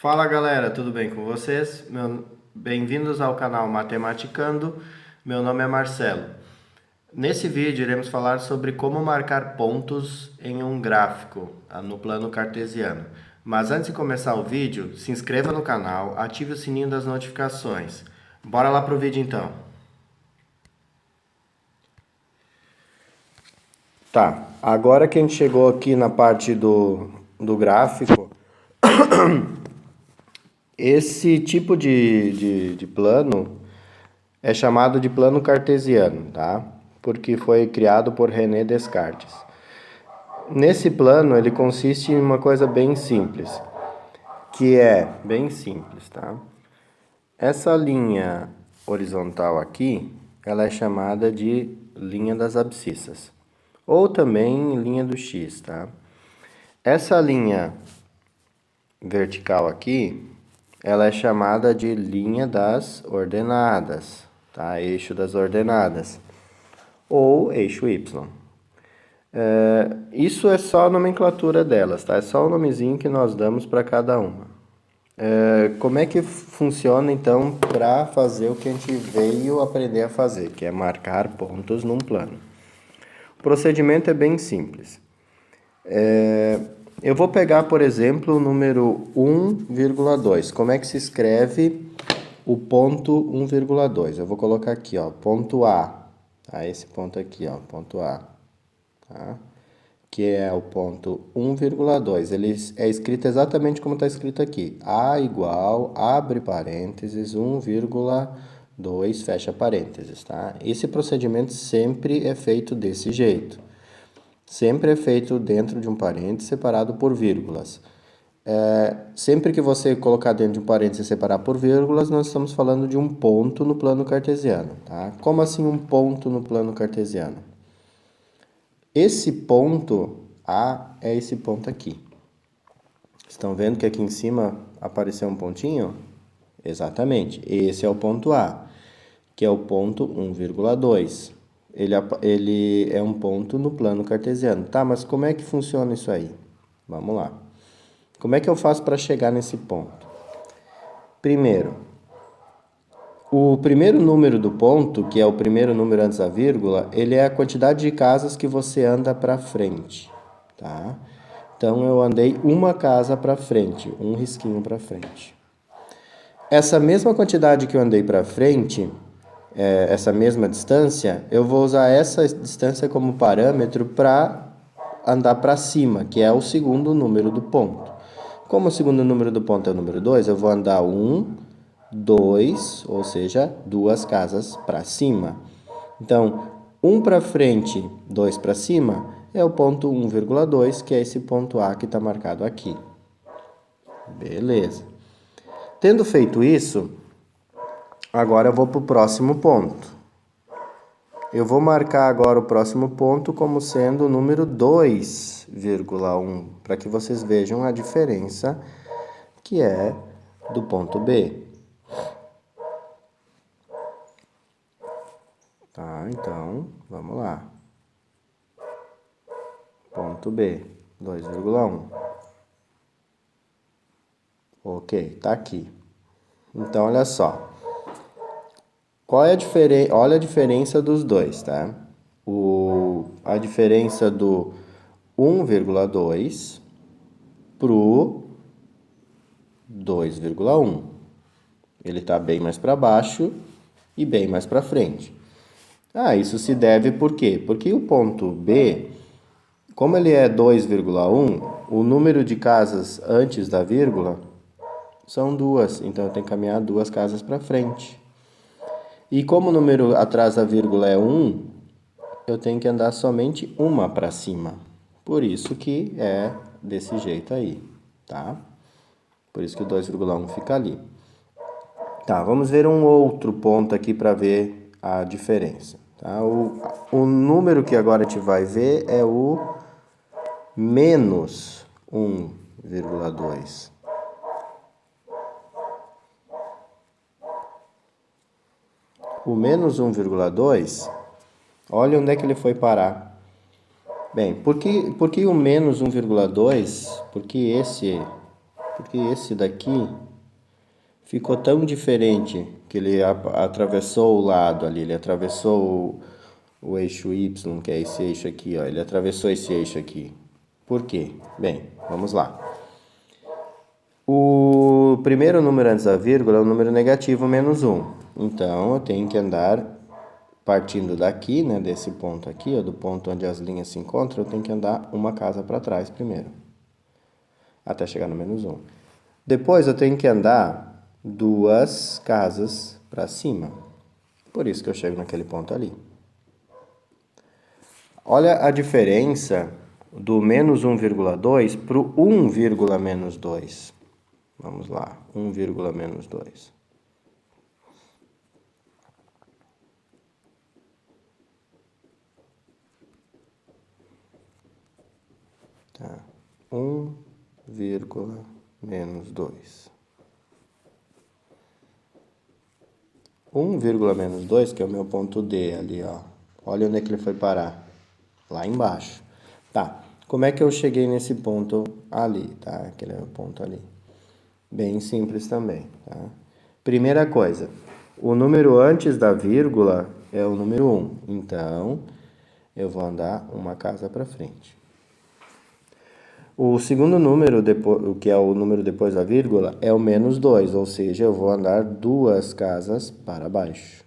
Fala galera, tudo bem com vocês? Bem-vindos ao canal Matematicando. Meu nome é Marcelo. Nesse vídeo iremos falar sobre como marcar pontos em um gráfico no plano cartesiano. Mas antes de começar o vídeo, se inscreva no canal, ative o sininho das notificações. Bora lá pro vídeo então. Tá, agora que a gente chegou aqui na parte do gráfico, esse tipo de plano é chamado de plano cartesiano, tá? Porque foi criado por René Descartes. Nesse plano, ele consiste em uma coisa bem simples, tá? Essa linha horizontal aqui, ela é chamada de linha das abscissas, ou também linha do X, tá? Essa linha vertical aqui, ela é chamada de linha das ordenadas, tá? Eixo das ordenadas, ou eixo Y. Isso é só a nomenclatura delas, tá? É só o nomezinho que nós damos para cada uma. Como é que funciona então para fazer o que a gente veio aprender a fazer, que é marcar pontos num plano? O procedimento é bem simples. Eu vou pegar, por exemplo, o número 1,2. Como é que se escreve o ponto 1,2? Eu vou colocar aqui, ó, ponto A. Tá? Esse ponto aqui, ó, ponto A. Tá? Que é o ponto 1,2. Ele é escrito exatamente como está escrito aqui. A igual, abre parênteses, 1,2, fecha parênteses, tá? Esse procedimento sempre é feito desse jeito. Sempre é feito dentro de um parênteses separado por vírgulas. Sempre que você colocar dentro de um parênteses e separar por vírgulas, nós estamos falando de um ponto no plano cartesiano, tá? Como assim um ponto no plano cartesiano? Esse ponto A é esse ponto aqui. Estão vendo que aqui em cima apareceu um pontinho? Exatamente, esse é o ponto A, que é o ponto 1,2. Ele é um ponto no plano cartesiano. Tá, mas como é que funciona isso aí? Vamos lá. Como é que eu faço para chegar nesse ponto? Primeiro, o primeiro número do ponto, que é o primeiro número antes da vírgula, ele é a quantidade de casas que você anda para frente, tá? Então, eu andei uma casa para frente, um risquinho para frente. Essa mesma quantidade que eu andei para frente, essa mesma distância, eu vou usar essa distância como parâmetro para andar para cima, que é o segundo número do ponto. Como o segundo número do ponto é o número 2, eu vou andar 1, 2, ou seja, duas casas para cima. Então, 1 para frente, 2 para cima, é o ponto 1,2, que é esse ponto A que está marcado aqui. Beleza. Tendo feito isso, agora eu vou para o próximo ponto. Eu vou marcar agora o próximo ponto como sendo o número 2,1, para que vocês vejam a diferença que é do ponto B. Tá, então, vamos lá. Ponto B, 2,1. Ok, tá aqui. Então, olha só. Qual é a diferença? Olha a diferença dos dois, tá? A diferença do 1,2 pro 2,1. Ele está bem mais para baixo e bem mais para frente. Isso se deve por quê? Porque o ponto B, como ele é 2,1, o número de casas antes da vírgula são duas, então eu tenho que caminhar duas casas para frente. E como o número atrás da vírgula é 1, eu tenho que andar somente uma para cima. Por isso que é desse jeito aí, tá? Por isso que o 2,1 fica ali. Tá, vamos ver um outro ponto aqui para ver a diferença. Tá? O número que agora a gente vai ver é o menos 1,2. O menos 1,2, olha onde é que ele foi parar. Bem, por que o menos 1,2? Porque esse Porque esse daqui ficou tão diferente que ele atravessou o lado ali, ele atravessou o eixo Y, que é esse eixo aqui, ó, ele atravessou esse eixo aqui. Por quê? Bem, vamos lá. O primeiro número antes da vírgula é o número negativo menos 1. Então, eu tenho que andar partindo daqui, né, desse ponto aqui, ó, do ponto onde as linhas se encontram, eu tenho que andar uma casa para trás primeiro, até chegar no menos 1. Depois eu tenho que andar 2 casas para cima. Por isso que eu chego naquele ponto ali. Olha a diferença do menos 1,2 para o 1, menos 2. Vamos lá, 1, menos 2. Tá. 1, menos 2. 1, menos 2, que é o meu ponto D ali, ó. Olha onde é que ele foi parar. Lá embaixo. Tá. Como é que eu cheguei nesse ponto ali, tá? Aquele é o ponto ali. Bem simples também, tá? Primeira coisa, o número antes da vírgula é o número 1. Então, eu vou andar uma casa para frente. O segundo número, que é o número depois da vírgula, é o menos 2, ou seja, eu vou andar 2 casas para baixo.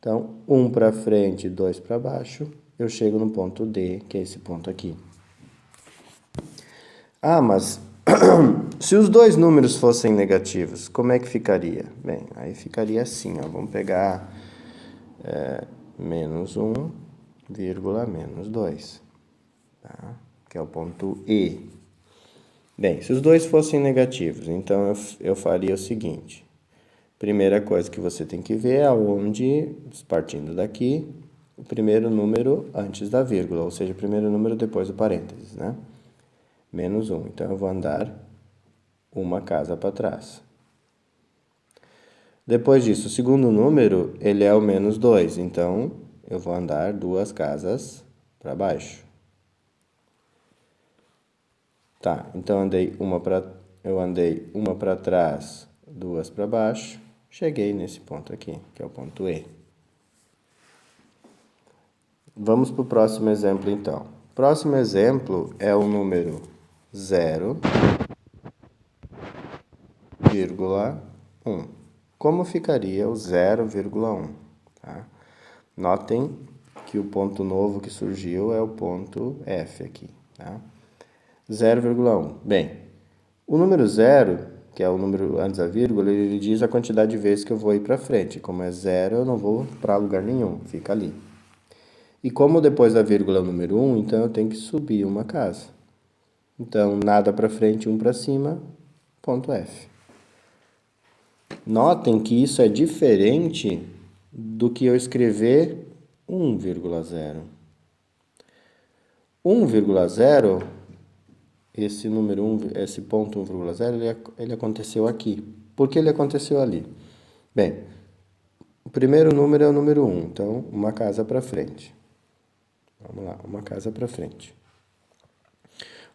Então, 1 para frente, 2 para baixo, eu chego no ponto D, que é esse ponto aqui. Ah, mas se os dois números fossem negativos, como é que ficaria? Bem, aí ficaria assim, ó. Vamos pegar menos 1, menos 2, tá? Que é o ponto E. Bem, se os dois fossem negativos, então eu faria o seguinte. Primeira coisa que você tem que ver é onde, partindo daqui, o primeiro número antes da vírgula, ou seja, o primeiro número depois do parênteses, né? Menos 1. Então, eu vou andar uma casa para trás. Depois disso, o segundo número, ele é o menos 2. Então, eu vou andar 2 casas para baixo. Tá, então eu andei uma para trás, 2 para baixo. Cheguei nesse ponto aqui, que é o ponto E. Vamos para o próximo exemplo, então. Próximo exemplo é o número 0,1. Como ficaria o 0,1? Tá? Notem que o ponto novo que surgiu é o ponto F aqui. Tá? 0,1. Bem, o número 0, que é o número antes da vírgula, ele diz a quantidade de vezes que eu vou ir para frente. Como é 0, eu não vou para lugar nenhum, fica ali. E como depois da vírgula é o número 1, então eu tenho que subir uma casa. Então, nada para frente, 1 para cima, ponto F. Notem que isso é diferente do que eu escrever 1,0. 1,0, esse número 1, esse ponto 1,0, ele aconteceu aqui. Por que ele aconteceu ali? Bem, o primeiro número é o número 1, então uma casa para frente. Vamos lá, uma casa para frente.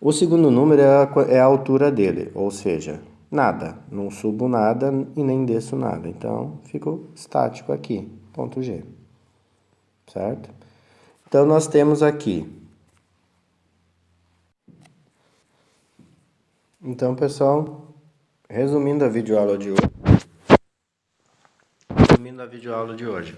O segundo número é a altura dele, ou seja, nada. Não subo nada e nem desço nada. Então, fico estático aqui, ponto G. Certo? Então, nós temos aqui. Então, pessoal, resumindo a videoaula de hoje.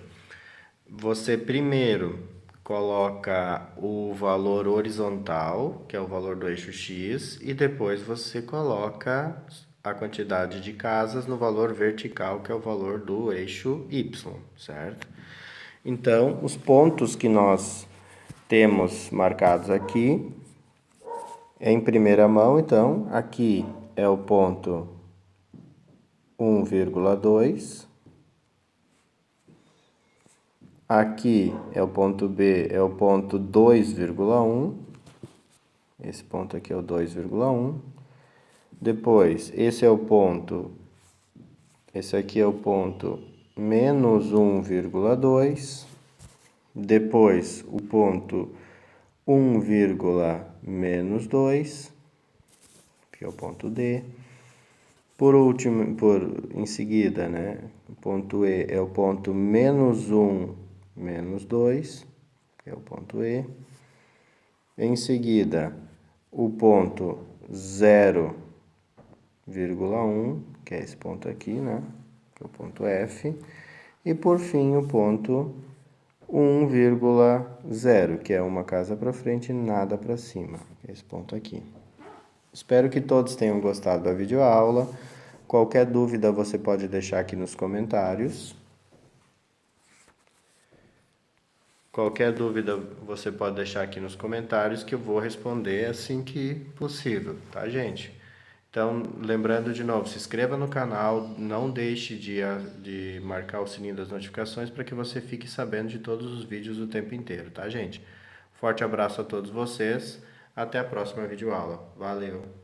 Você primeiro coloca o valor horizontal, que é o valor do eixo X, e depois você coloca a quantidade de casas no valor vertical, que é o valor do eixo Y, certo? Então, os pontos que nós temos marcados aqui, em primeira mão, então, aqui é o ponto 1,2. Aqui é o ponto B, é o ponto 2,1. Esse ponto aqui é o 2,1. Depois, esse aqui é o ponto menos 1,2. Depois, o ponto 1, menos 2, que é o ponto D. Por último, em seguida, né, o ponto E é o ponto -1, -2, que é o ponto E. Em seguida, o ponto 0,1, que é esse ponto aqui, né, que é o ponto F. E por fim, o ponto 1,0, que é uma casa para frente e nada para cima, esse ponto aqui. Espero que todos tenham gostado da videoaula. Qualquer dúvida você pode deixar aqui nos comentários. Qualquer dúvida você pode deixar aqui nos comentários que eu vou responder assim que possível, tá, gente? Então, lembrando de novo, se inscreva no canal, não deixe de marcar o sininho das notificações para que você fique sabendo de todos os vídeos o tempo inteiro, tá, gente? Forte abraço a todos vocês, até a próxima videoaula. Valeu!